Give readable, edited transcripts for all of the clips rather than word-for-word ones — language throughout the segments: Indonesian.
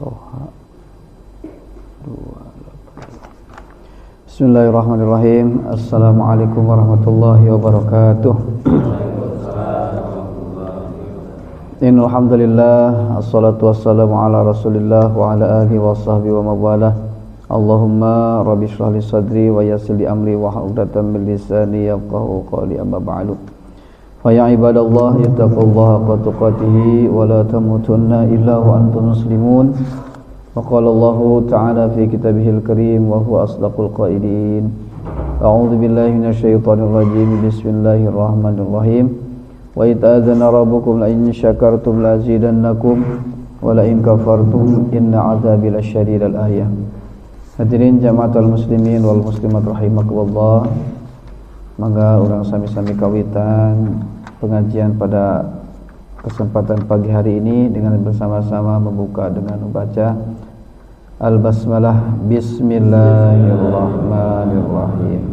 Toha 28. Bismillahirrahmanirrahim. Assalamualaikum warahmatullahi wabarakatuh. Innal hamdalillah, assalatu wassalamu ala Rasulillah wa ala alihi wa sahbihi wa mawalah. Allahumma rabbi shrah li sadri wa yassir li amri wa hlul 'uqdatam min lisani yafqahu qawli, amma ba'du. Fa ya ibadallah ittaqullaha haqqa tuqatih wa la tamutunna illa wa antum muslimun. Wa qala Allah ta'ala fi kitabihil karim wa huwa asdaqul qailin. A'udzu billahi minasyaitonir rajim. Bismillahirrahmanirrahim. Wa id adzana rabbukum la in syakartum la azidannakum wa la in kafartum inna 'adzabi lasyadid. Al-ayah. Hadirin jamaatul muslimin wal muslimat rahimakumullah. Mangga urang sami-sami kawitan pengajian pada kesempatan pagi hari ini dengan bersama-sama membuka dengan membaca Al-Basmalah. Bismillahirrahmanirrahim.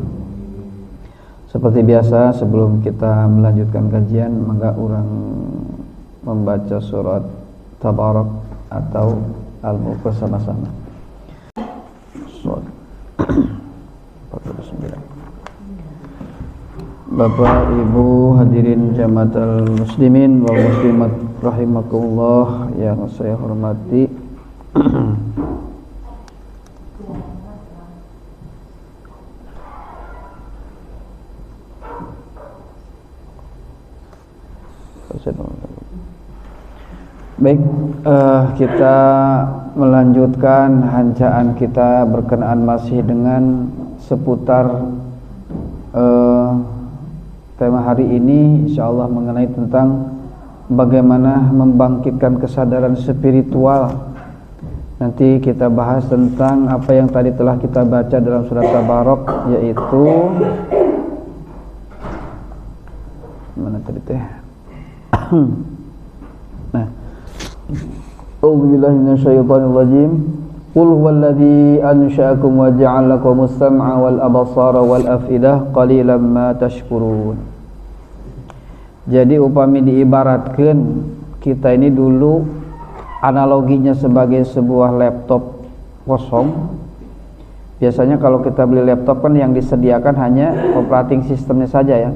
Seperti biasa sebelum kita melanjutkan kajian, maka orang membaca surat Tabarak atau Al-Mulk bersama-sama. Surat 49. Bapak, Ibu, hadirin jamaatul muslimin wal muslimat rahimakumullah yang saya hormati. Baik, kita melanjutkan hancaan kita berkenaan masih dengan seputar tema hari ini, insyaallah mengenai tentang bagaimana membangkitkan kesadaran spiritual. Nanti kita bahas tentang apa yang tadi telah kita baca dalam surat Tabarak, yaitu mana tadi teh? Nah, A'udzubillahi minasyaitonir rajim. Qul huwallazi ansha'akum wa ja'ala lakumus sam'a wal absara wal afidah qalilan ma tashkurun. Jadi upami diibaratkan kita ini dulu analoginya sebagai sebuah laptop kosong. Biasanya kalau kita beli laptop kan yang disediakan hanya operating sistemnya saja ya.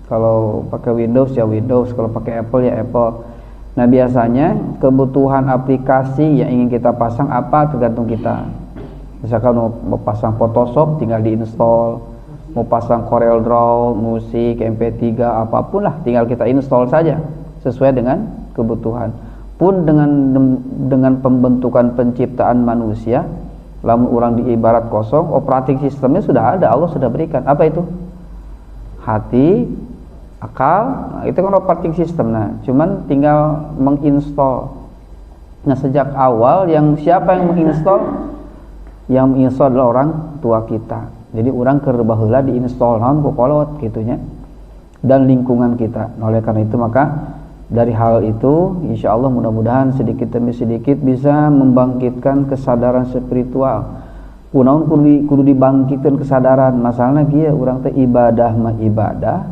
Kalau pakai Windows ya Windows, kalau pakai Apple ya Apple. Nah biasanya kebutuhan aplikasi yang ingin kita pasang apa tergantung kita. Misalkan mau pasang Photoshop tinggal diinstal, mau pasang Corel Draw, musik, MP3, apapun lah tinggal kita install saja sesuai dengan kebutuhan. Pun dengan pembentukan penciptaan manusia, lamun orang diibarat kosong, operating sistemnya sudah ada, Allah sudah berikan. Apa itu? Hati, akal, nah itu kan operating system. Nah, cuman tinggal menginstal. Nah, sejak awal siapa yang menginstal? Yang menginstal adalah orang tua kita. Jadi orang keur baheula diinstal naon ku kolot gitunya. Dan lingkungan kita. Nah, oleh karena itu maka dari hal itu insyaallah mudah-mudahan sedikit demi sedikit bisa membangkitkan kesadaran spiritual. Kunaon kudu dibangkitkan kesadaran. Masalahna kieu urang teh ibadah mah ibadah,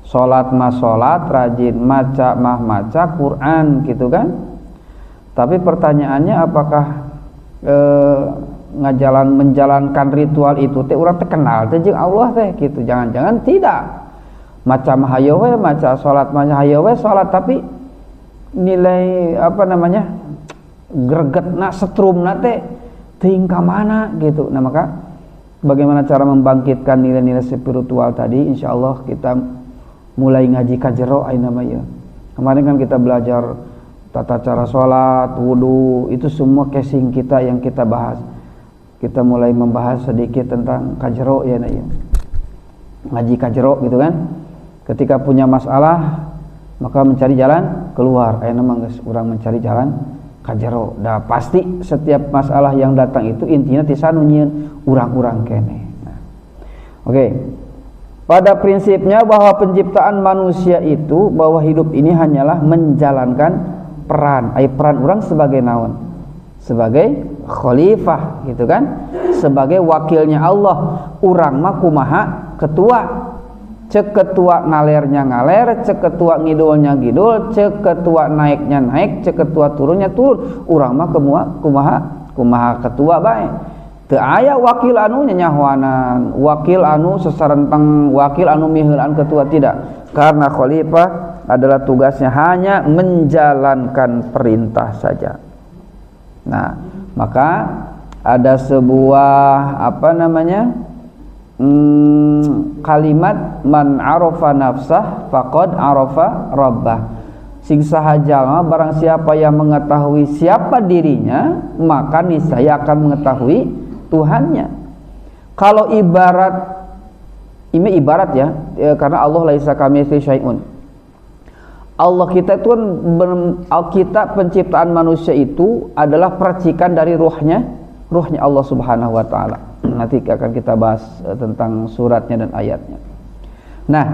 sholat mah sholat, rajin maca mah maca Quran gitu kan. Tapi pertanyaannya apakah menjalankan ritual itu teh urang teh kenal teh jeung Allah teh gitu. Jangan-jangan tidak. Maca mah hayo we maca, sholat mah hayo we sholat, tapi nilai gregetna setrumna teh teuing ka mana gitu. Nah maka bagaimana cara membangkitkan nilai-nilai spiritual tadi, insyaallah kita mulai ngaji kajero ayeuna mah ya. Kemarin kan kita belajar tata cara sholat, wudu, itu semua casing kita yang kita bahas. Kita mulai membahas sedikit tentang kajero ya ya. Ngaji kajero gitu kan. Ketika punya masalah maka mencari jalan keluar. Ayeuna mah geus urang mencari jalan kajero. Dah pasti setiap masalah yang datang itu intinya tisanu nyieun urang-urang keneh. Nah. Oke. Pada prinsipnya bahwa penciptaan manusia itu, bahwa hidup ini hanyalah menjalankan peran. Peran orang sebagai naon? Sebagai khalifah gitu kan? Sebagai wakilnya Allah. Urang mah kumaha? Ketua. cek ketua ngalernya ngaler, cek ketua ngidulnya ngidul, cek ketua naiknya naik, cek ketua turunnya turun. Urang mah kumaha ketua bae. Teu aya wakil anu nyanyahoanan, wakil anu sesarenteng, wakil anu miheulan ketua, tidak. Karena khalifah adalah tugasnya hanya menjalankan perintah saja. Nah, maka ada sebuah kalimat, man arafa nafsah faqad arafa rabbah. Sing saha jalma barang siapa yang mengetahui siapa dirinya, maka niscaya akan mengetahui Tuhannya. Kalau ini ibarat ya, karena Allah laisa kamitslihi syai'un. Allah kita itu kan, kita penciptaan manusia itu adalah percikan dari ruhnya Allah Subhanahu wa taala. Nanti akan kita bahas tentang suratnya dan ayatnya. Nah,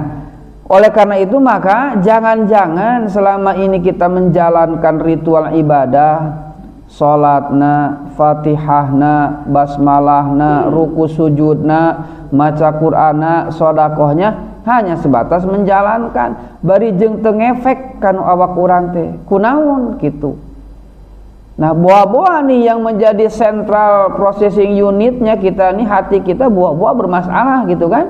oleh karena itu maka jangan-jangan selama ini kita menjalankan ritual ibadah, salatna, fatihahna, basmalahna, ruku sujudna, maca Qur'ana, sedekahnya hanya sebatas menjalankan, bari jeung teu ngefek kanu awak urang teh. Kunaon kitu. Nah, buah-buah nih yang menjadi central processing unitnya kita nih, hati kita buah-buah bermasalah gitu kan.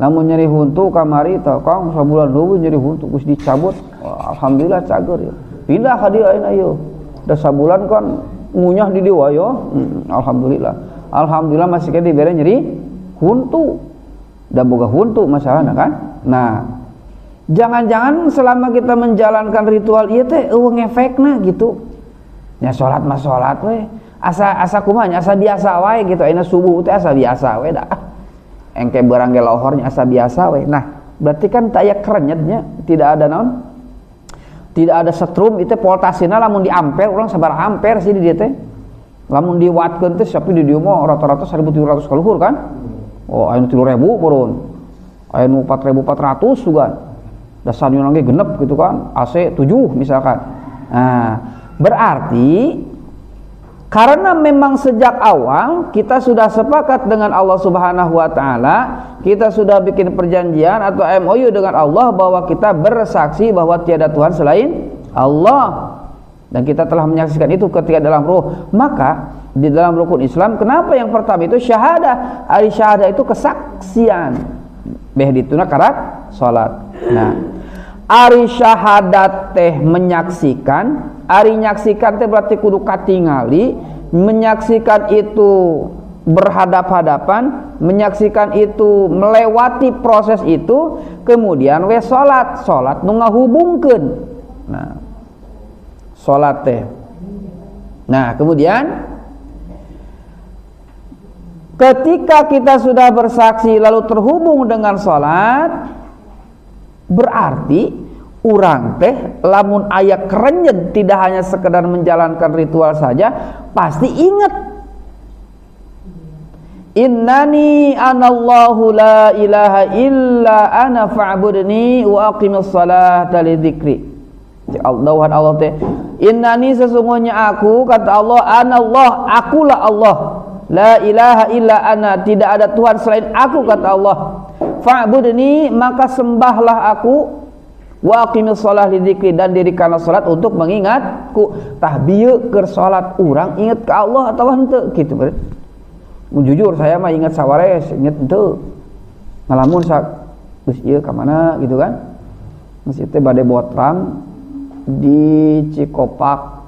Namun nyeri huntu kamari tah Kang sabulan dulu nyeri huntu geus dicabut. Alhamdulillah cager ya. Pindah ka dieu ayeuna yeuh. Da sabulan kan ngunyah di dieu yo. Alhamdulillah masih ke dibere nyeri huntu. Da boga huntu masalahna kan. Nah, jangan-jangan selama kita menjalankan ritual ieu teh eueuh ngefekna gitu. Ya salat mah salat we. Asa kumaha nya, asa biasa wae gitu. Ayeuna subuh teh asa biasa we da. Engke beurang ge lohornya asa biasa we. Nah, berarti kan teu aya kerenyetnya, tidak ada naon? Tidak ada setrum itu voltasena lamun di ampere, urang sabar ampere sih di dieu teh. Lamun diwatkeun teh sapi di dieu mah rata-rata 1.300 ka luhur kan. Oh, aya nu 3.000 purun. Aya nu 4.400 juga. Dasarnya ge genep gitu kan. AC 7 misalkan. Nah, berarti karena memang sejak awal kita sudah sepakat dengan Allah Subhanahu wa taala, kita sudah bikin perjanjian atau MOU dengan Allah bahwa kita bersaksi bahwa tiada Tuhan selain Allah, dan kita telah menyaksikan itu ketika dalam ruh. Maka di dalam rukun Islam, kenapa yang pertama itu syahadah? Ari syahadah itu kesaksian. Beh dituna karat salat. Nah, ari syahadat teh menyaksikan, ari nyaksikan teh berarti kudu katingali, menyaksikan itu berhadap-hadapan, menyaksikan itu melewati proses itu, kemudian we salat nu ngahubungkeun. Nah, salat teh. Nah, kemudian ketika kita sudah bersaksi lalu terhubung dengan salat, berarti urang teh lamun aya kerenyet tidak hanya sekedar menjalankan ritual saja, pasti ingat innani anallahu la ilaha illa ana fa'budni wa aqimis salata li dzikri. Allah teh innani sesungguhnya aku, kata Allah, anallah akulah Allah, la ilaha illa ana tidak ada Tuhan selain aku, kata Allah, fa'budni maka sembahlah aku, wa aqimis shalah li dzikri dan dirikanlah salat untuk mengingatku. Tah bieu keur salat urang inget ka Allah atawa henteu kitu beureut. Jujur saya mah inget sawares, inget henteu. Ngalamun geus ieu ka mana gitu kan. Masih teh bade botram di Cikopak.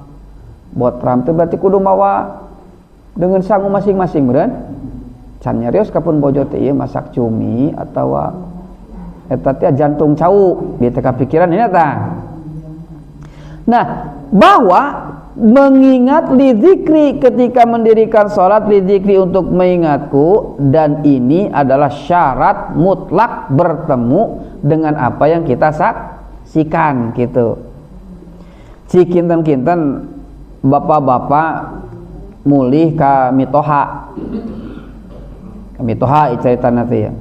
Botram teh berarti kudu mawa dengan sangu masing-masing beureun. Can nyarios kapun bojo teh ieu masak cumi atawa eta teh jantung cau, dia teh kepikiran ini tah. Nah, bahwa mengingat lidzikri ketika mendirikan salat, lidzikri untuk mengingatku, dan ini adalah syarat mutlak bertemu dengan apa yang kita saksikan gitu. Cikinten-kinten bapak-bapak mulih ka mitoha. Ka mitoha icaritana teh ya.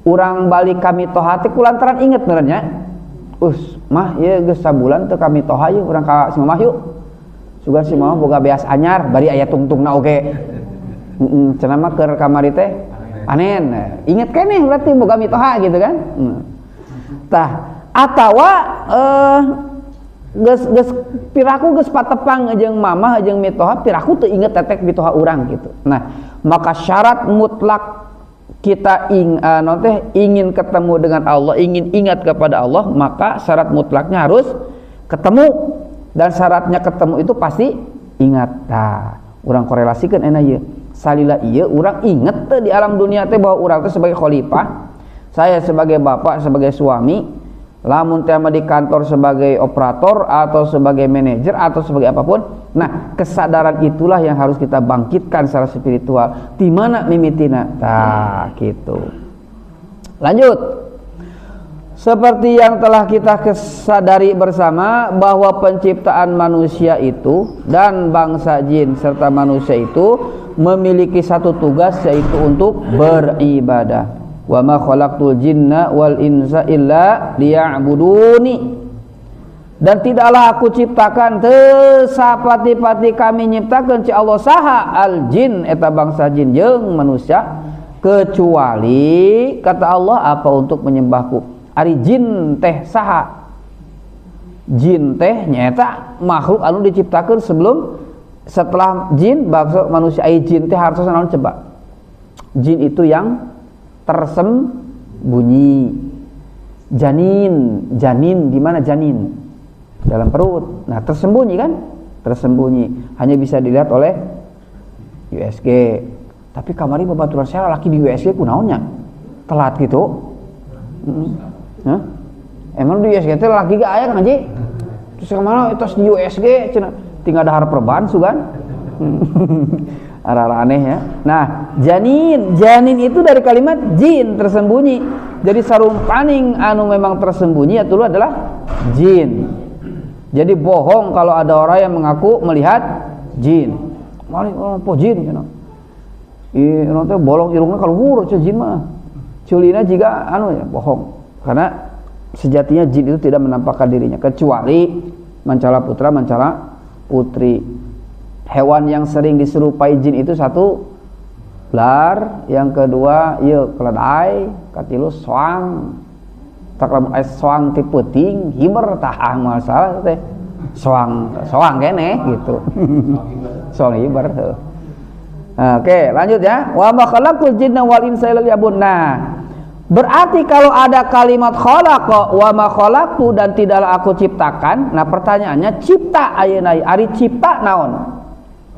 Urang balik kami toha teh kulantaran inget benernya. Mah ieu geus sabulan teu kami toha ieu urang ka si mamah yuk. Sugan si mamah boga beas anyar bari aya tungtungna oge. Cenah mah keur kamari teh panen. Ingat keneh berarti boga mitoha gitu kan. Tah atawa geus piraku geus patepang jeung mamah jeung mitoha, piraku teu inget tetek mitoha urang gitu. Nah, maka syarat mutlak kita ingin ketemu dengan Allah, ingin ingat kepada Allah, maka syarat mutlaknya harus ketemu, dan syaratnya ketemu itu pasti ingat. Nah, urang korelasikan enak ieu. Salila ieu urang inget teh di alam dunia teh bahwa urang teh sebagai khalifah, saya sebagai bapak, sebagai suami, lamun teh di kantor sebagai operator atau sebagai manajer atau sebagai apapun. Nah, kesadaran itulah yang harus kita bangkitkan secara spiritual. Di mana mimitina? Tah, gitu. Lanjut. Seperti yang telah kita kesadari bersama bahwa penciptaan manusia itu dan bangsa jin serta manusia itu memiliki satu tugas, yaitu untuk beribadah. Wa ma khalaqtul jinna wal insa illa liya'buduni. Dan tidaklah aku ciptakan teu sapati-pati kami nyiptakeun ci Allah saha al jin eta bangsa jin jeung manusia kecuali kata Allah apa untuk menyembahku. Ari jin teh saha? Jin teh nyaeta makhluk anu diciptakeun setelah jin bangsa manusia. Ai jin teh hartosna naon coba? Jin itu yang tersembunyi. Janin di mana janin? Dalam perut. Nah, tersembunyi kan? Tersembunyi. Hanya bisa dilihat oleh USG. Tapi kamari babaturan saya laki di USG kunaonnya? Telat gitu. Emang di USG teh laki gak aya kan Haji? Terus kemana itu di USG cenah tinggal dahar perban sugan. Arah aneh ya. Nah, janin itu dari kalimat jin, tersembunyi. Jadi sarumpaning anu memang tersembunyi itu adalah jin. Jadi bohong kalau ada orang yang mengaku melihat jin. Mali po jin cenah. Ieu teh bolong irungna kaluhur cenah jin mah. Culina jiga anu ya bohong. Karena sejatinya jin itu tidak menampakkan dirinya kecuali mancala putra, mancala putri. Hewan yang sering diserupai jin itu satu ular, yang kedua ieu keledai, katilu soang. Tak lamun aya soang ti peuting, hiber tah masalah teh. Soang kene gitu. Soang hiber tuh. Oke, lanjut ya. Wa ma khalaqul jinna wal insa illa liya'budun. Nah, berarti kalau ada kalimat khalaqa wa ma khalaqtu dan tidaklah aku ciptakan. Nah, pertanyaannya cipta ayeuna ari cipta naon?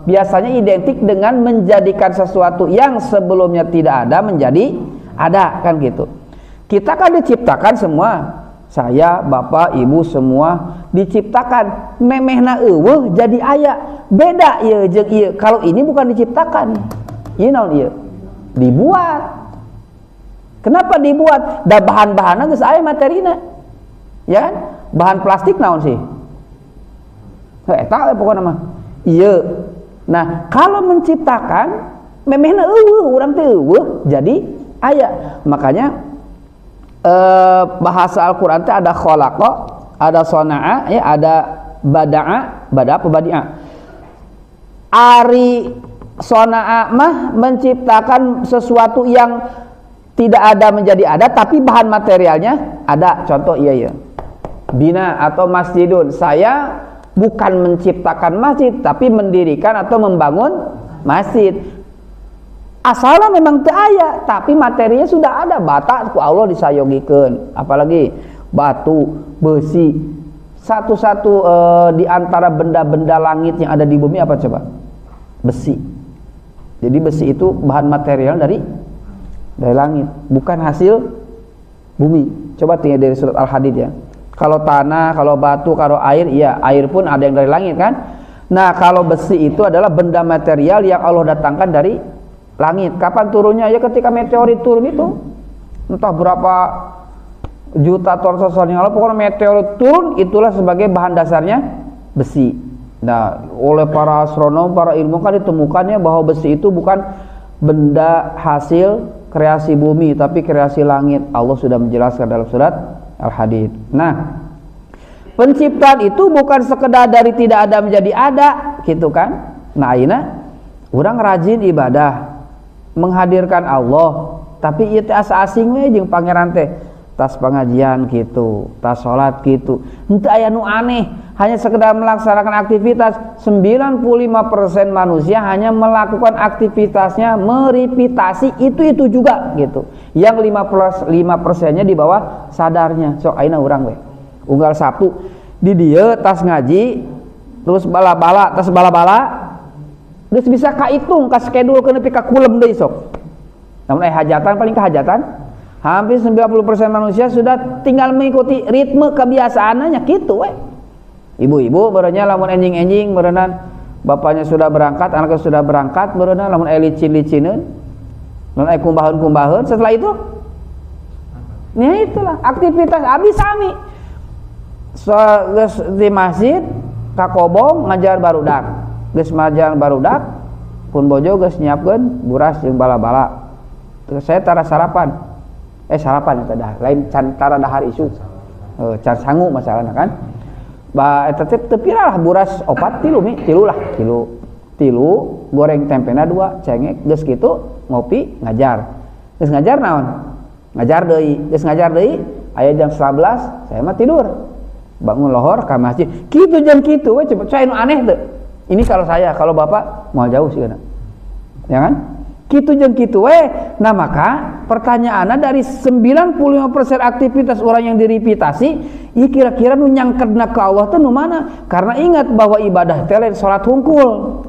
Biasanya identik dengan menjadikan sesuatu yang sebelumnya tidak ada menjadi ada, kan gitu. Kita kan diciptakan semua, saya, bapak, ibu semua diciptakan. Memehna eueuh jadi aya. Beda ieu jeung ieu. Kalau ini bukan diciptakan. Ieu naon ieu? Dibuat. Kenapa dibuat? Da bahan-bahanna geus aya materina. Ya kan? Bahan plastik naon sih? Eta pokona mah. Ieu. Nah, kalau menciptakan memehna eueuh, urang teh eueuh jadi aya. Makanya bahasa Al-Qur'an teh ada khalaqa, ada sana'a, ya, ada bada'a, apa badi'a. Ari sana'a mah menciptakan sesuatu yang tidak ada menjadi ada, tapi bahan materialnya ada. Contoh iya. Bina atau masjidun. Saya bukan menciptakan masjid, tapi mendirikan atau membangun masjid. Asalnya memang teu aya, tapi materinya sudah ada. Bata ku Allah disayogikeun, apalagi batu, besi. Satu-satu di antara benda-benda langit yang ada di bumi apa coba? Besi. Jadi besi itu bahan material dari langit, bukan hasil bumi. Coba tinggal dari surat Al-Hadid ya. Kalau tanah, kalau batu, kalau air, iya, air pun ada yang dari langit kan. Nah, kalau besi itu adalah benda material yang Allah datangkan dari langit. Kapan turunnya? Ya ketika meteorit turun itu. Entah berapa juta tahun yang lalu, pokoknya meteorit turun, itulah sebagai bahan dasarnya besi. Nah, oleh para astronom, para ilmuwan ditemukannya bahwa besi itu bukan benda hasil kreasi bumi, tapi kreasi langit. Allah sudah menjelaskan dalam surat Al-Hadid. Nah, penciptaan itu bukan sekedar dari tidak ada menjadi ada, gitu kan? Nah, ayeuna urang rajin ibadah. menghadirkan Allah, tapi ieu teh asa asing we jeung pangeran teh. Tas pengajian gitu, tas salat gitu. Henteu aya nu aneh, hanya sekedar melaksanakan aktivitas. 95% manusia hanya melakukan aktivitasnya merepitasi itu juga gitu. Yang 5%-nya di bawah sadarnya. Sok ayeuna urang we. Unggal sapu di dieu tas ngaji, terus bala-bala, tas bala-bala geus bisa kahitung, ka schedule nepi ka kulem deui sok. Namun hajatan paling ka hajatan, hampir 90% manusia sudah tinggal mengikuti ritme kebiasaannya gitu we. Ibu-ibu beureunya lamun enjing-enjing beureunan bapaknya sudah berangkat, anaknya sudah berangkat beureunan lamun aya licin-licinin, lamun aya kumbaheun-kumbaheun, setelah itu ya itulah aktivitas abis sami. So, geus di masjid ka kobong ngajar barudak. Geus ngajar barudak pun bojo geus nyiapkeun buras jeung bala-bala. Terus saya tara sarapan. Sarapan eta dah, lain can tara dahar isu. Can sangu masalahna kan. Ba eta teh teu pira lah buras opat tilu goreng tempena 2 cengek geus kitu ngopi ngajar. Geus ngajar naon? Ngajar deui aya jam 11 saya mah tidur. Bangun lohor ka masjid. Kitu jam kitu we cepet saya nu aneh teu. Ini kalau saya, kalau Bapak mau jauh sih ya kan? Kitu jeung kitu we. Nah maka pertanyaannya dari 95% aktivitas orang yang direpitasi, ieu kira-kira nu nyangkedna ka Allah teh nu mana? Karena ingat bahwa ibadah teh lain salat hungkul.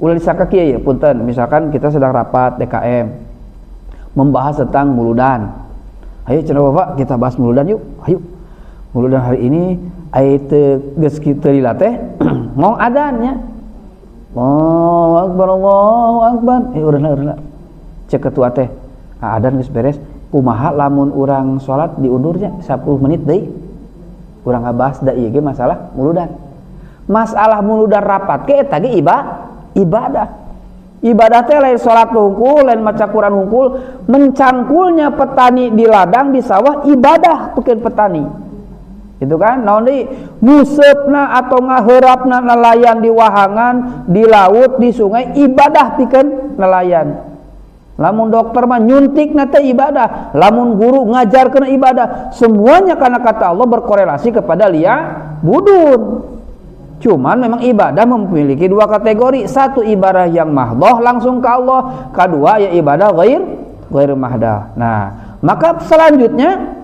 Ulah disaka kieu ya, punten. Misalkan kita sedang rapat DKM membahas tentang muludan. Ayo cenah Bapak kita bahas muludan yuk. Ayo. Muludan hari ini aya teu geus kitu lila teh ngong adannya. Allahu Akbar, Allahu Akbar. Urang cek ketua teh. Adan geus beres. Kumaha lamun urang salat diundurnya 10 menit deui. Urang ngabahas da ieu ge masalah muludan. Masalah muludan rapat ke eta ge ibadah. Ibadah teh lain salat hungkul, lain maca Quran hungkul, mencangkulnya petani di ladang di sawah ibadah pikeun petani. Itu kan naon deui ngusepna atau ngaheurapna nelayan di wahangan, di laut, di sungai ibadah pikeun nelayan. Lamun dokter mah nyuntikna teh ibadah, lamun guru ngajarkeun ibadah. Semuanya karena kata Allah berkorelasi kepada budun. Cuman memang ibadah memiliki 2 kategori. Satu ibadah yang mahdhah langsung ke Allah, kedua ya ibadah ghair mahdah. Nah, maka selanjutnya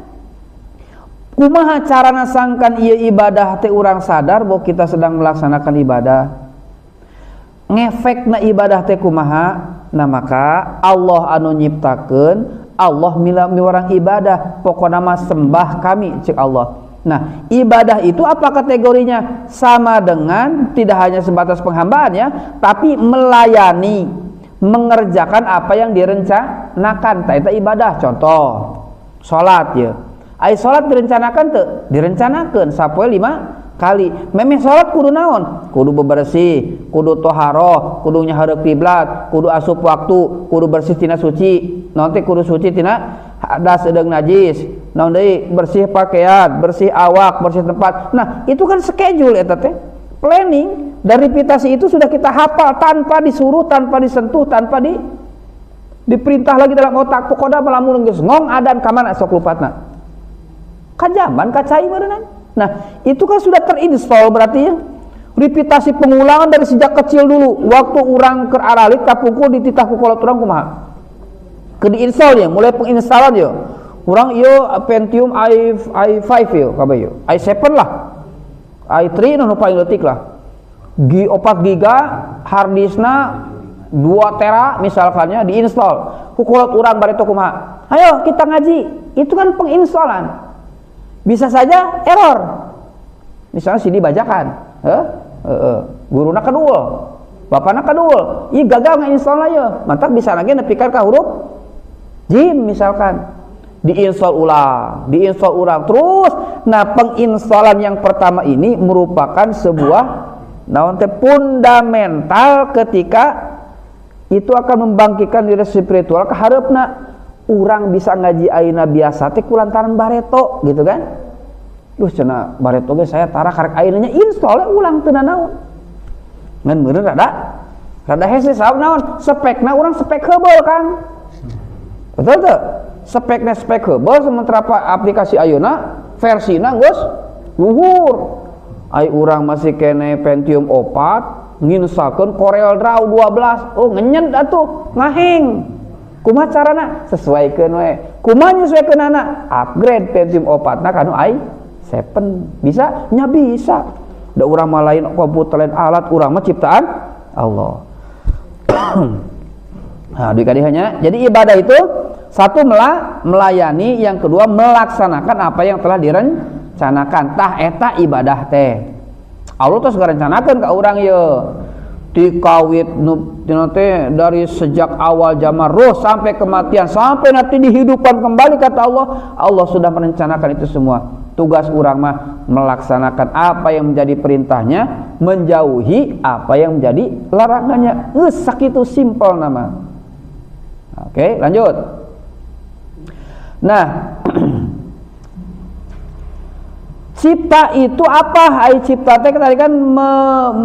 kumaha carana sangkan ieu ibadah teh urang sadar bahwa kita sedang melaksanakan ibadah. Ngefekna ibadah teh kumaha? Nah maka Allah anu nyiptakeun, Allah milami orang ibadah, pokona mah sembah kami cek Allah. Nah, ibadah itu apa kategorinya? Sama dengan tidak hanya sebatas penghambaan ya, tapi melayani, mengerjakan apa yang direncanakan. Eta ibadah. Contoh, salat ya. Ai salat direncanakan teu? Direncanakeun sapoe 5 kali. Memeh salat kudu naon? Kudu bebersih, kudu toharoh, kudu nyahareup kiblat, kudu asup waktu, kudu bersih tina suci. Naon teh kudu suci tina hadas edeung najis. Naon deui? Bersih pakaian, bersih awak, bersih tempat. Nah, itu kan schedule eta teh. Planning dan repitasi itu sudah kita hafal tanpa disuruh, tanpa disentuh, tanpa diperintah lagi dalam otak. Pokoknya melamun geus ngong adan ka mana sok lupatna. Kajaman kacai berenang. Nah, itu kan sudah terinstall berarti ya. Repitasi pengulangan dari sejak kecil dulu. Waktu orang ke aralit kapungkul dititah ku kolot urang kumaha? Ke diinstal ya, mulai penginstalan ya. Urang ieu Pentium i5 ya, kabeh ya. i7 lah. i3 nu paling leutik lah. 4 giga hard diskna 2 tera misalkannya diinstal. Ku kolot urang bareto kumaha? Ayo kita ngaji. Itu kan penginstalan. Bisa saja error. Misalnya CD bajakan, guruna kadul, bapana kadul, ih gagal nginstal ya, mantap bisa lagi nepikeun ka huruf jim misalkan, diinstal ulang terus. Nah, penginstalan yang pertama ini merupakan sebuah naon teh fundamental ketika itu akan membangkitkan diri spiritual ka hareupna. Urang bisa ngaji ayeuna biasa teh kulantaran bareto gitu kan. Duh cenah bareto ge saya tara karek ayeuna nya install ulang teu naon. Ngan meureun Rada hese sabab naon? Spekna urang spek heubeul Kang. Betul teu? Spekna spek heubeul sementara aplikasi ayeuna versina geus luhur. Ai urang masih kene Pentium 4 nginstalkeun Corel Draw 12. Oh ngenyet atuh, ngaheng. Kumaha carana? Sesuaikeun we. Kumaha nyesuaikeunana? Upgrade Pentium 4 na kanu i7. Bisa? Nya bisa. Da urang mah lain komputer lain alat, urang mah ciptaan Allah. Nah, dikadihanya. Jadi ibadah itu satu melayani, yang kedua melaksanakan apa yang telah direncanakan. Tah eta ibadah teh. Allah terus ngarencanakeun ka urang ye. Dikawit teh dari sejak awal zaman roh sampai kematian, sampai nanti dihidupkan kembali kata Allah. Allah sudah merencanakan itu semua. Tugas urang mah melaksanakan apa yang menjadi perintahnya, menjauhi apa yang menjadi larangannya. Geus sakitu simpel nama. Oke, lanjut. Nah, cipta itu apa? Ai cipta teh tadi kan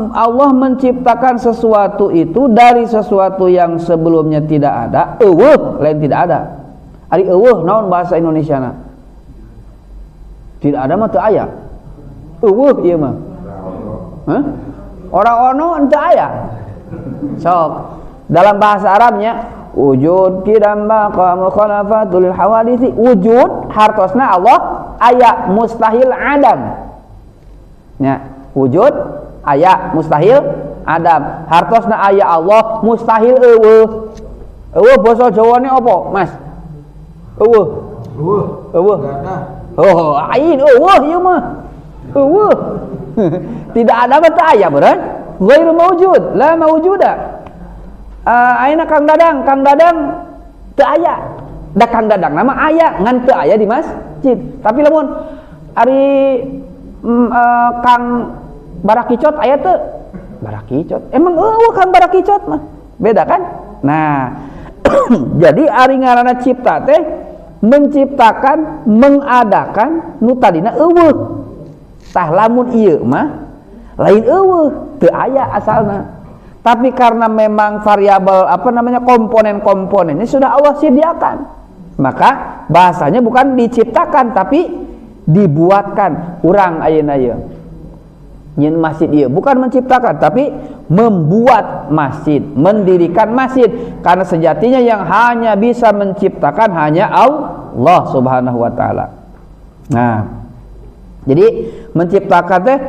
Allah menciptakan sesuatu itu dari sesuatu yang sebelumnya tidak ada. Eueuh, lain tidak ada. Ari eueuh naon bahasa Indonesiana? Tidak ada mah teu aya. Eueuh ieu mah. Hah? Ora ono teu aya. Sok. Dalam bahasa Arabnya wujud kidam baqa mukhalafatul hawadits. Wujud hartosna Allah aya, mustahil adam. Ya, wujud aya, mustahil adam. Hartosna aya Allah, mustahil eueuh. Eueuh basa Jawane apa, Mas? Eueuh. Eueuh. Oh, ain eueuh ieu mah. Eueuh. Tidak ada mah teu aya beureun. Ghairu mawjud, la mawjuda. Ayeuna Kang Dadang teu aya. Da Kang Dadang nama aya, ngan teu aya di masjid. Tapi lamun ari Kang Barakicot aya teu? Barakicot. Emang eueuh Kang Barakicot mah. Beda kan? Nah, jadi ari ngaranna cipta teh menciptakan, mengadakan nu tadina eueuh. Tah lamun ieu mah lain eueuh, teu aya asalna. Tapi karena memang variabel komponen-komponennya sudah Allah sediakan, maka bahasanya bukan diciptakan tapi dibuatkan. Urang ayeuna ieu nyin masjid ieu bukan menciptakan tapi membuat masjid, mendirikan masjid, karena sejatinya yang hanya bisa menciptakan hanya Allah Subhanahu wa taala. Nah, jadi menciptakan teh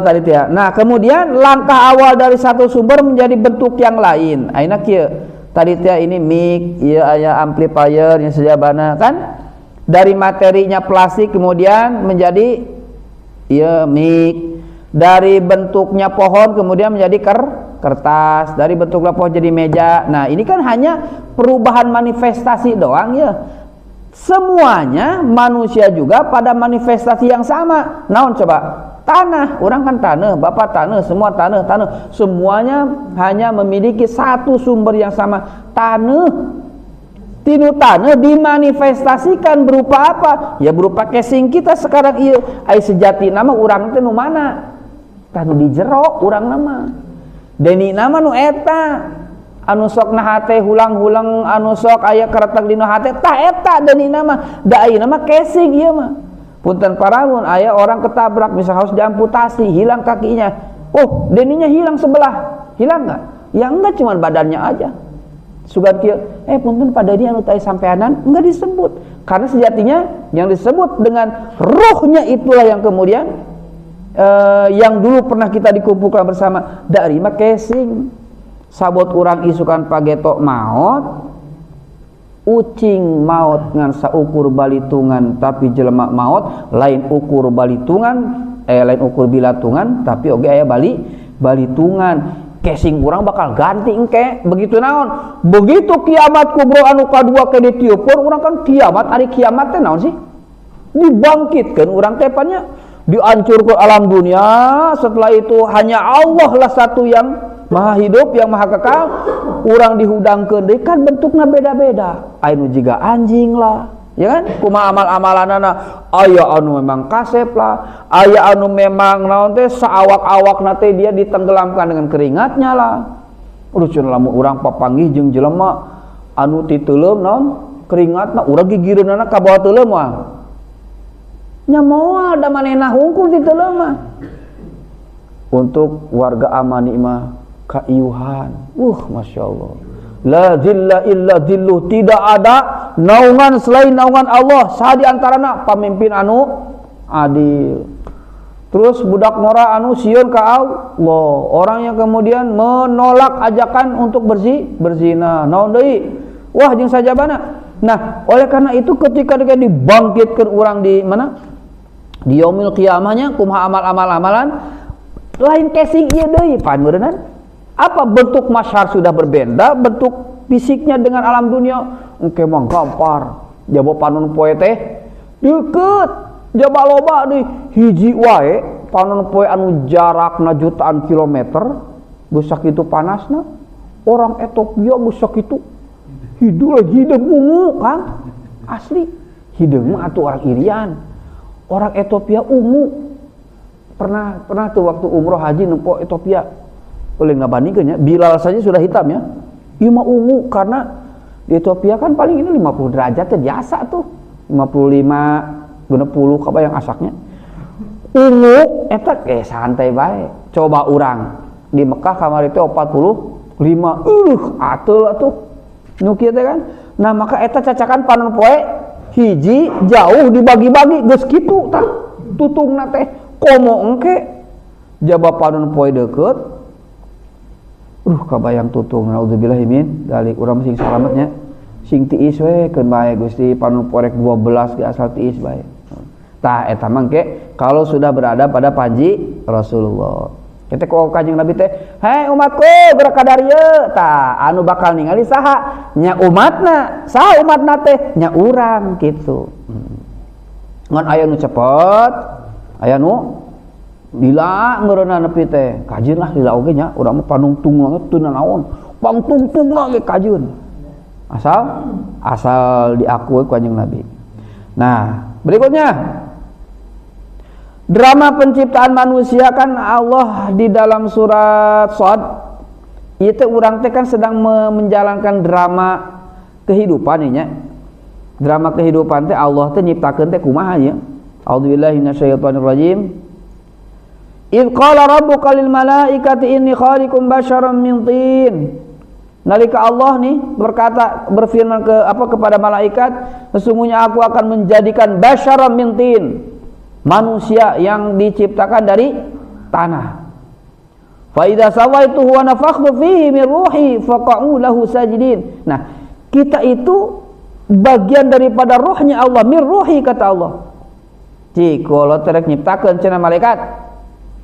tadi teh. Nah, kemudian langkah awal dari satu sumber menjadi bentuk yang lain. Ayeuna kieu. Tadi teh ini mic, ieu aya amplifier yang sejabana kan. Dari materinya plastik kemudian menjadi ieu mic. Dari bentuknya pohon kemudian menjadi kertas. Dari bentuknya pohon jadi meja. Nah, ini kan hanya perubahan manifestasi doang ya. Semuanya manusia juga pada manifestasi yang sama. Naon coba? Tanah, orang kan tanah, bapak tanah, semua tanah, semuanya hanya memiliki satu sumber yang sama, tanah. Tinu tanah dimanifestasikan berupa apa? Ya berupa casing kita sekarang ieu. Ai sejati nama urang teh nu mana? Tanu di jero urang nama. Deni nama nu eta. Anu sok na hate hulang-hulang, anu sok aya karetak dina hate, tah eta deni nama. Da ayeuna mah casing ieu mah. Punten paramun aya orang ketabrak misal harus diamputasi, hilang kakinya. Oh, deninya hilang sebelah. Hilang enggak? Ya enggak, cuma badannya aja. Sugan kieu, punten pada dia anu teh sampeanan enggak disebut. Karena sejatinya yang disebut dengan ruhnya itulah yang kemudian yang dulu pernah kita dikumpulkan bersama. Dari mah casing. Sabot urang isukan pagetok maot. Ucing maut ngan saukur balitungan tapi jelema maut lain ukur balitungan lain ukur bilatungan tapi oge aya balitungan. Casing urang bakal ganti engke begitu naon, begitu kiamat kubro anu kadua ke ditiupkeun urang kan kiamat. Ari kiamat teh naon sih? Dibangkitkeun urang teh pannya dihancurkeun alam dunia. Setelah itu hanya Allah lah satu yang maha hidup, yang maha kekal. Urang dihudangkeun deui kan bentukna beda-beda. Anu jiga anjing lah, ya kan? Kumaha amal-amalanana? Aya anu memang kasep lah, aya anu memang naon teh saawak-awakna teh dia ditenggelamkan dengan keringatnya lah. Urusan lamun urang papanggih jeung jelema anu ti teuleum naon keringatna urang gigireunana ka bawah teuleum mah. Nya moal da manehna hungkul ti teuleum mah. Untuk warga amani mah kaiuhan. Masyaallah. La zilla illa zilluh, tidak ada naungan selain naungan Allah. Saha di antarana pamimpin anu adil. Terus budak nora anu sieun ka Allah, orang yang kemudian menolak ajakan untuk berzina. Naon deui? Wah jeung sajabana. Nah, oleh karena itu ketika dibangkitkan orang di mana? Di yaumil qiyamahnya kumaha amal-amalan lain casing ieu deui pan meureunna. Apa bentuk masyar sudah berbeda, bentuk fisiknya dengan alam dunia engke mah gampar. Jabo panon poe teh deukeut. Jaba loba deui hiji wae panon poe anu jarakna jutaan kilometer geus sakitu panasna. Orang Ethiopia geus sakitu hidung ungu kan asli hidung mah atuh orang irian. Orang Ethiopia ungu. Pernah tuh waktu umroh haji nempo Ethiopia. Oleh ngabandingkeun nya Bilal saja sudah hitam ya. Ieu mah ungu karena di Ethiopia kan paling ini 50 derajat teh biasa tuh. 55 60 kabayang asaknya ungu eta santai bae. Coba urang di Mekah kamari teh 45 atuh nu kieu teh kan. Nah maka eta cacakan panon poe hiji jauh dibagi-bagi geus kitu tah tutungna teh komo engke jaba panon poe deukeut kabayang tutung naudzubillahi min dalik urang sing salametnya sing tiis we keun bae Gusti panon poe rek 12 ge asal tiis bae. Tah eta mangke kalau sudah berada pada panji Rasulullah. Kita ku Kanjeng Nabi teh, "Hei umatku, gerak ka darieu." Tah anu bakal ningali saha? Nya umatna. Saha umatna teh? Nya urang kitu. Ngan aya nu cepet, aya nu lila ngeureunna nepi teh. Kajieun lah lila oge nya, urang mah panungtung banget teu naon. Pangtungtung ge kajieun. Asal diakui ku Kanjeng Nabi. Nah, berikutnya drama penciptaan manusia kan Allah di dalam surat Shad itu urang teh kan sedang menjalankan drama kehidupan nya. Drama kehidupan teh Allah teh nyiptakeun teh kumaha nya? A'udzubillahi minasyaitonir rajim. Idz qala rabbuka lil malaikati inni khaliqum basyaram min tin. Nalika Allah nih berfirman kepada malaikat, sesungguhnya aku akan menjadikan basyaram min tin. Manusia yang diciptakan dari tanah. Fa idza sawaituhu wa nafakhtu fihi min ruhi faqa'u lahu sajidin. Nah, kita itu bagian daripada rohnya Allah, min ruhi kata Allah. Cik kalau terek nyiptakeun cenah malaikat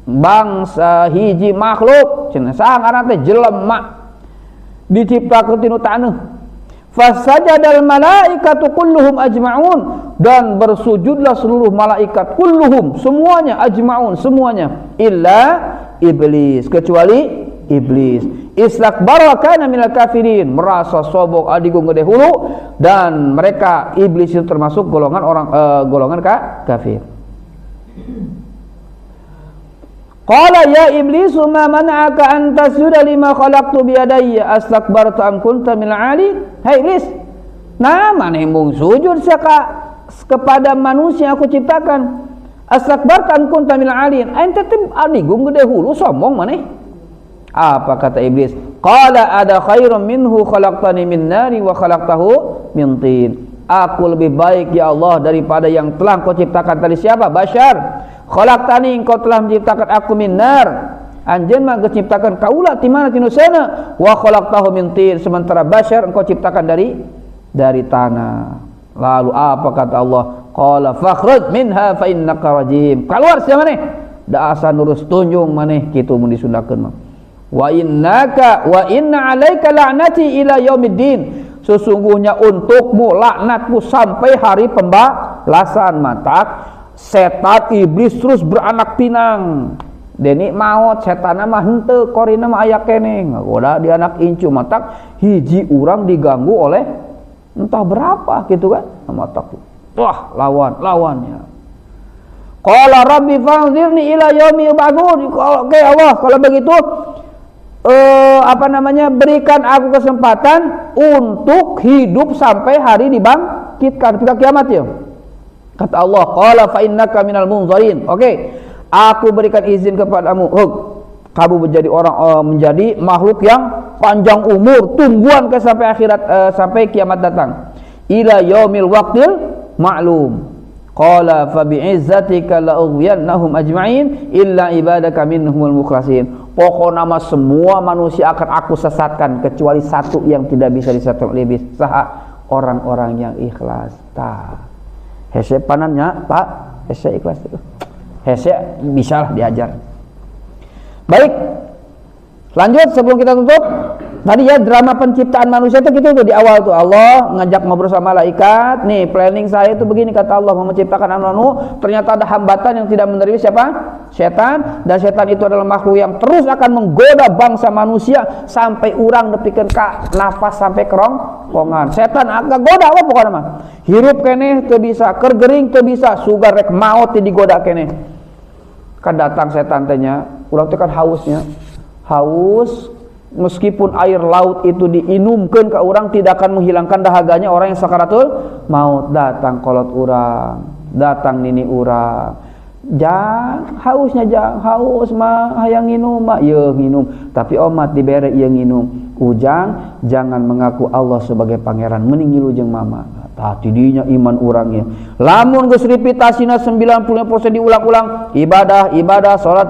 bangsa hiji makhluk cenah saha ngaranna teh jelema diciptakeun tina taneuh. Fasajadal malaikatu kulluhum ajma'un, dan bersujudlah seluruh malaikat kulluhum semuanya, ajma'un semuanya, illa iblis, kecuali iblis. Istakbara kana minal kafirin, merasa sombong adigung gede hulu, dan mereka iblis itu termasuk golongan kafir. Qala ya iblisu ma mana'aka an tasjuda lima khalaqtu bi yadayya astakbarta am kunta minal 'alin. Hai iblis, nah maneh mung sujud kepada manusia aku ciptakan. Astakbarta am kunta minal 'alin. Ente teh adigung gede hulu sombong maneh. Apa kata iblis? Qala ada khairum minhu khalaqtani min nari wa khalaqtahu min tin. Aku lebih baik ya Allah daripada yang telah kau ciptakan tadi. Siapa? Basyar. Khalaqtani, engkau telah menciptakan aku min nar. Anjeun mah geus ciptakan kaula ti mana ti nu sana. Wa khalaqtahu min tin, sementara Basyar engkau ciptakan dari tanah. Lalu apa kata Allah? Qala fakhruj minha fa innaka rajim. Keluar sia maneh. Da asa nurus tunjung maneh kitu mun disundakeun mah. Wa inna 'alaika la'nati ila yaumiddin. Sesungguhnya untukmu laknatku sampai hari pembalasan. Matak setan iblis terus beranak pinang. Deni maot setan mah henteu korina mah aya keneh. Ngagoda di anak incu matak hiji urang diganggu oleh entah berapa gitu kan. Matak wah lawannya. Qala rabbi fa'dhirni ila yaumi yub'atsun. Oke Allah, kalau begitu berikan aku kesempatan untuk hidup sampai hari dibangkitkan ketika kiamat ya. Kata Allah, qala fa innaka minal munzarin. Oke, aku berikan izin kepadamu, kamu menjadi menjadi makhluk yang panjang umur, tungguan sampai akhirat, sampai kiamat datang. Ila yaumil waqtil ma'lum. Qala fa bi'izzatika la ughwiyannahum ajma'in illa ibadaka minhumul mukhlasin. Pokoknya nama semua manusia akan aku sesatkan kecuali satu yang tidak bisa disesatkan oleh iblis, orang-orang yang ikhlas. Hese panannya Pak, hese ikhlas itu. Hese bisalah diajar. Baik, lanjut sebelum kita tutup. Tadi ya drama penciptaan manusia itu gitu tuh di awal tuh Allah ngajak ngobrol sama malaikat. Nih planning saya itu begini, kata Allah mau menciptakan manusia. Ternyata ada hambatan yang tidak menerima siapa? Setan. Dan setan itu adalah makhluk yang terus akan menggoda bangsa manusia sampai urang nepikeun ka nafas sampai kerongkongan. Setan agak goda apa pokoknya mah. Hirup keneh teu bisa, keur gering teu bisa, sugar rek maot digoda keneh. Kan datang setan teh nya, urang teh kan hausnya. Haus, meskipun air laut itu diinumkan ke orang tidak akan menghilangkan dahaganya orang yang sakaratul maut. Datang kolot urang, datang nini urang, jang hausnya, jang haus mah hayang nginum mah ye nginum, tapi omat dibere ye nginum. Ujang jangan mengaku Allah sebagai pangeran, mending ngilu jeung mama. Tidinya iman urangnya. Lamun geus repetasina 90% diulang-ulang, ibadah salat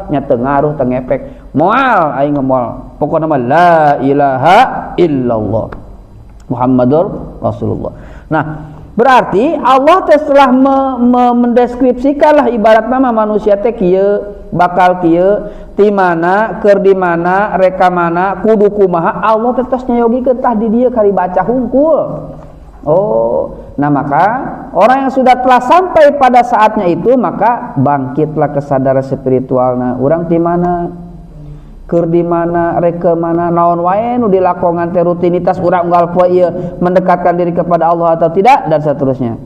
nya teu ngaruh teu ngepek. Moal aing moal. Pokona mah la ilaha illallah Muhammadur Rasulullah. Nah, berarti Allah teh setelah mendeskripsikanlah ibarat nama manusia teh kieu, bakal kieu, ti mana, keur di mana, reka mana, kudu kumaha, Allah teh tos nyayogikeun tah di dieu kari baca hungkul. Nah maka orang yang sudah telah sampai pada saatnya itu, maka bangkitlah kesadaran spiritualna. Urang ti mana, keur di mana, rek ke mana, naon wae nu dilakongan teh rutinitas urang unggal poe ieu mendekatkan diri kepada Allah atau tidak, dan seterusnya.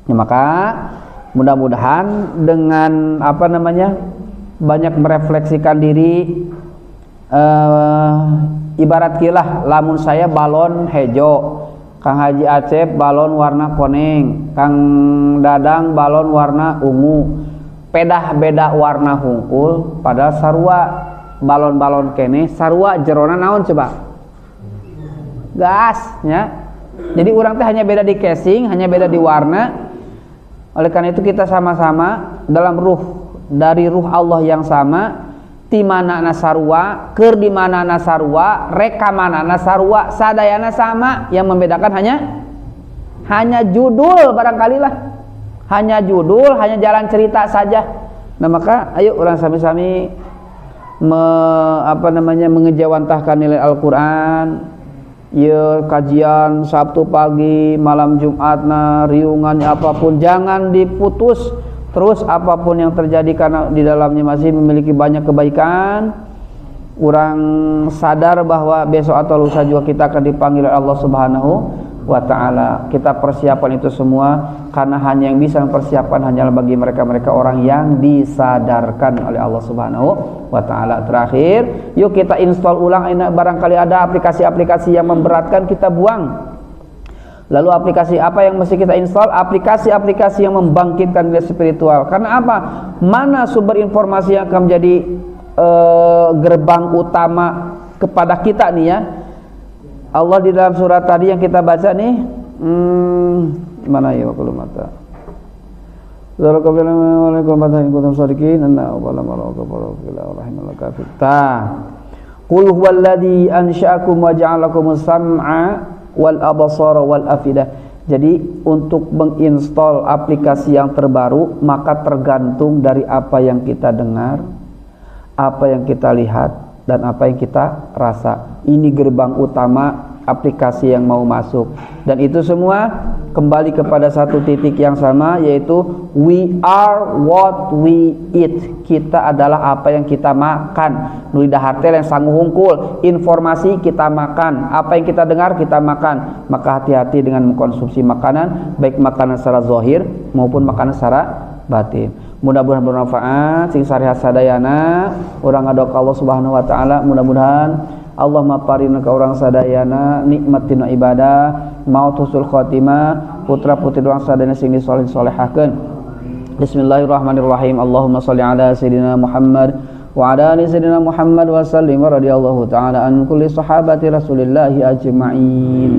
Ya, maka mudah-mudahan dengan banyak merefleksikan diri, ibarat kilah lamun saya balon hejo, Kang Haji Acep balon warna koneng, Kang Dadang balon warna ungu, pedah beda warna hungkul, padahal sarua balon-balon kene, sarua jerona naon coba? Gasnya. Jadi orang teh hanya beda di casing, hanya beda di warna. Oleh karena itu kita sama-sama dalam ruh, dari ruh Allah yang sama. Di mana nasarwa, keur di mana nasarwa, reka mana nasarwa, sadayana sama. Yang membedakan hanya judul barangkali lah, hanya judul, hanya jalan cerita saja. Nah maka ayo orang sami-sami mengejawantahkan nilai Al-Quran. Ya kajian Sabtu pagi, malam Jumatna, riungannya apapun jangan diputus. Terus apapun yang terjadi karena di dalamnya masih memiliki banyak kebaikan. Orang sadar bahwa besok atau lusa juga kita akan dipanggil oleh Allah Subhanahu wa ta'ala. Kita persiapan itu semua karena hanya yang bisa mempersiapkan hanyalah bagi mereka-mereka orang yang disadarkan oleh Allah Subhanahu wa ta'ala. Terakhir, yuk kita install ulang. Barangkali ada aplikasi-aplikasi yang memberatkan, kita buang. Lalu aplikasi apa yang mesti kita install? Aplikasi-aplikasi yang membangkitkan nilai spiritual. Karena apa? Mana sumber informasi yang akan menjadi gerbang utama kepada kita nih ya. Allah di dalam surat tadi yang kita baca nih, mana ya waktu mata. Qul huwallazi ansha'akum wa ja'alakumus sam'a wal abasara wal afidah. Jadi untuk menginstal aplikasi yang terbaru maka tergantung dari apa yang kita dengar, apa yang kita lihat, dan apa yang kita rasa. Ini gerbang utama aplikasi yang mau masuk, dan itu semua kembali kepada satu titik yang sama, yaitu we are what we eat. Kita adalah apa yang kita makan. Nu dahar teh yang sangu hungkul, informasi kita makan, apa yang kita dengar kita makan. Maka hati-hati dengan mengkonsumsi makanan, baik makanan secara zahir maupun makanan secara batin. Mudah-mudahan bermanfaat sing sarihat sadayana urang ngadok Allah Subhanahu wa taala, mudah-mudahan Allah maparin ka urang sadayana nikmatina ibadah, maut husnul khotimah, putra-putri urang sadayana sing disoleh-solehakeun. Bismillahirrahmanirrahim. Allahumma shalli ala sayidina Muhammad wa ala ali sayidina Muhammad wa sallim radhiyallahu ta'ala an kulli sahabati Rasulillahi ajma'in.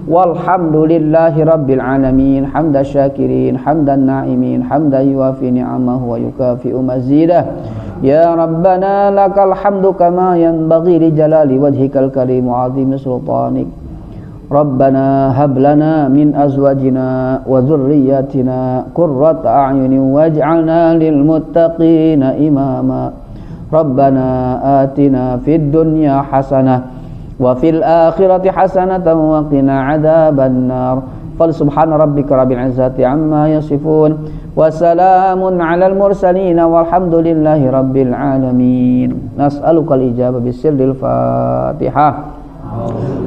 Walhamdulillahi rabbil alamin hamdan syakirin hamdan na'imin hamdan yuwafi ni'amahu wa yukafi'u mazidah. Ya Rabbana lakal hamdu kama yanbaghi li jalali wajhikal karim wa 'azimi sultanik. Rabbana hab lana min azwajina wa dhurriyyatina qurrata a'yunin waj'alna lil muttaqina imama. Rabbana atina fid dunya hasanah wa fil akhirati hasanatan wa qina adzaban nar. Fal subhana rabbika rabbil izzati amma yasifun wa salamun alal mursalin walhamdulillahi rabbil alamin. Nas'aluka al-ijabah bisirril Fatihah.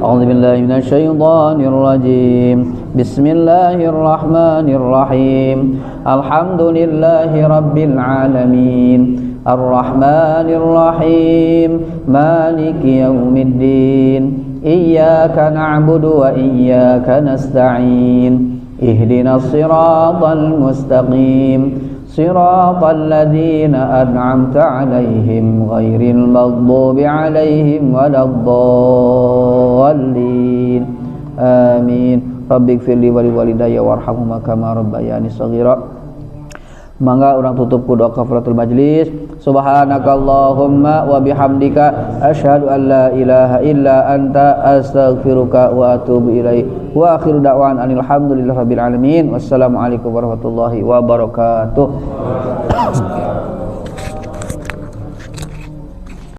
A'udzu billahi minasy syaithanir rajim. Bismillahirrahmanirrahim. Alhamdulillahi rabbil alamin. Ar-Rahmanir Rahim. Maliki yaumiddin. Iyyaka na'budu wa iyyaka nasta'in. Ihdinas siratal mustaqim. Siratal ladzina an'amta 'alaihim ghairil maghdubi 'alaihim waladdallin. Amin. Rabbighfirli wa liwalidayya warhamhuma kama rabbayani shaghira. Mangga urang tutup ku doa kafaratul majlis. Subhanakallahumma wa bihamdika asyhadu an la ilaha illa anta astaghfiruka wa atubu ilaik. Wa akhiru da'wan anil hamdulillahi rabbil alamin. Wassalamualaikum warahmatullahi wabarakatuh.